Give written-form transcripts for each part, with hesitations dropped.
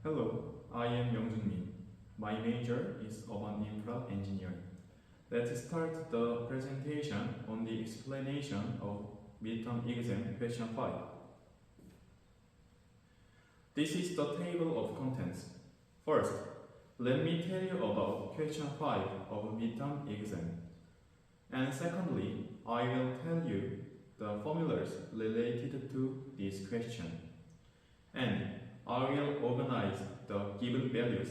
Hello, I am Min. My major is Urban Infra Engineering. Let's start the presentation on the explanation of midterm exam question 5. This is the table of contents. First, let me tell you about question 5 of midterm exam. And secondly, I will tell you the formulas related to this question. And I will organize the given values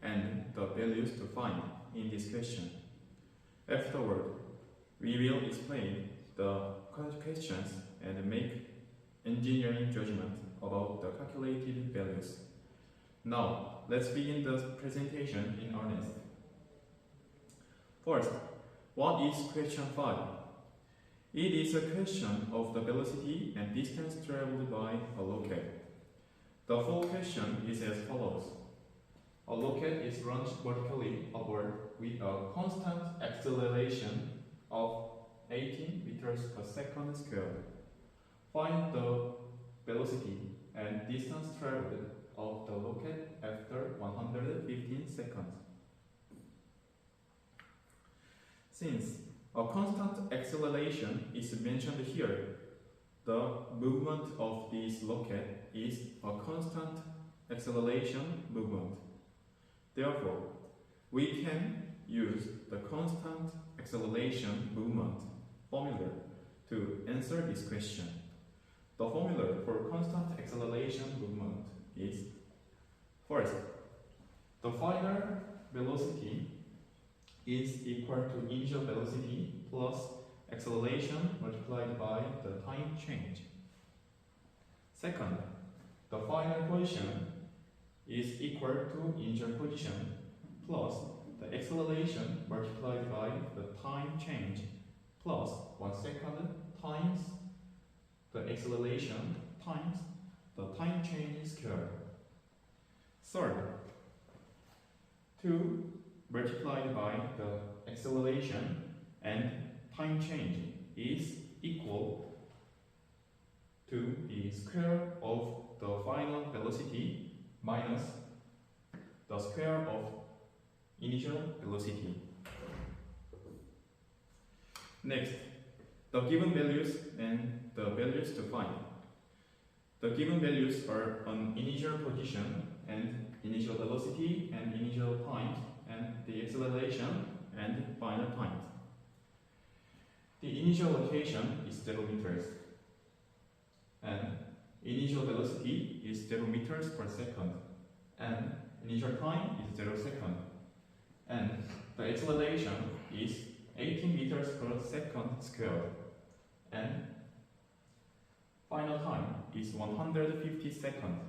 and the values to find in this question. Afterward, we will explain the questions and make engineering judgment about the calculated values. Now, let's begin the presentation in earnest. First, what is question 5? It is a question of the velocity and distance traveled by a rocket. The full question is as follows. A rocket is launched vertically upward with a constant acceleration of 18 meters per second squared. Find the velocity and distance traveled of the rocket after 115 seconds. Since a constant acceleration is mentioned here, the movement of this rocket is a constant acceleration movement. Therefore, we can use the constant acceleration movement formula to answer this question. The formula for constant acceleration movement is: first, the final velocity is equal to initial velocity plus acceleration multiplied by the time change. Second, the final position is equal to initial position plus the acceleration multiplied by the time change plus 1 second times the acceleration times the time change squared. Third, 2 multiplied by the acceleration and time change is equal to the square of the final velocity minus the square of initial velocity. Next, the given values and the values to find. The given values are an initial position and initial velocity and initial time and the acceleration and final time. The initial location is 0 meters and initial velocity is 0 meters per second and initial time is 0 second and the acceleration is 18 meters per second squared and final time is 150 seconds.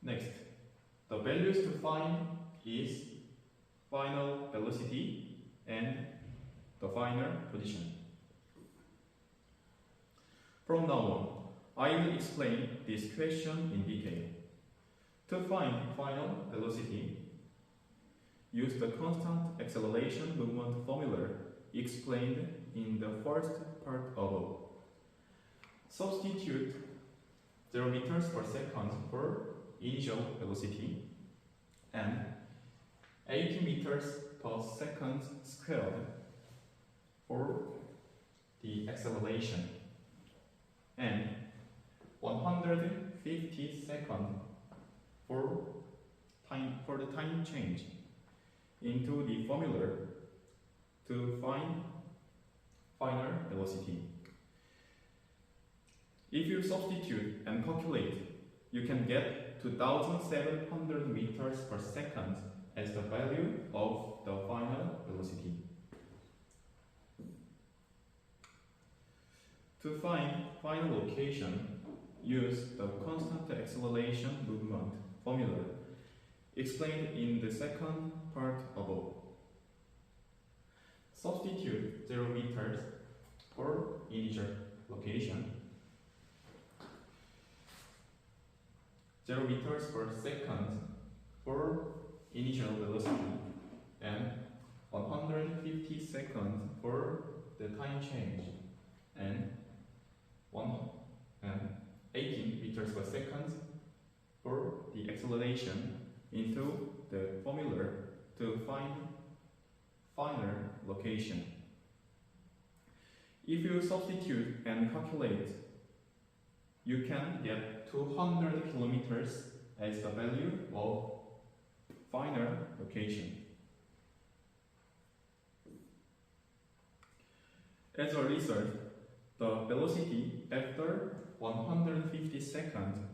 Next, the values to find is final velocity and the final position. From now on, I will explain this question in detail. To find final velocity, use the constant acceleration movement formula explained in the first part above. Substitute 0 meters per second for initial velocity and 80 meters per second squared for the acceleration and 150 seconds for the time change into the formula to find final velocity. If you substitute and calculate, you can get 2,700 meters per second as the value of the final velocity. To find final location, use the constant acceleration movement formula explained in the second part above. Substitute 0 meters for initial location, 0 meters per second for initial velocity, and 150 seconds for the time change, and 18 meters per second for the acceleration into the formula to find final location. If you substitute and calculate, you can get 200 kilometers as the value of final location. As a result, the velocity after 150 seconds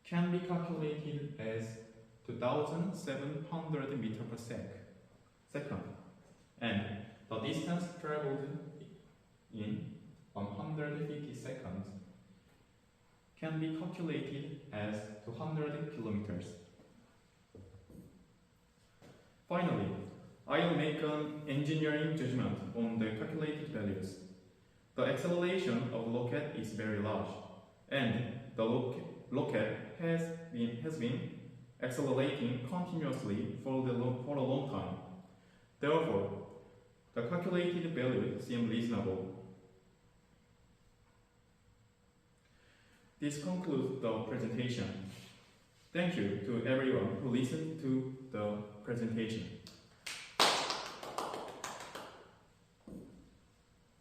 can be calculated as 2,700 meters per second, and the distance traveled in 150 seconds can be calculated as 200 kilometers. Finally, I will make an engineering judgment on the calculated values. The acceleration of the rocket is very large, and the rocket has been accelerating continuously for a long time. Therefore, the calculated value seems reasonable. This concludes the presentation. Thank you to everyone who listened to the presentation.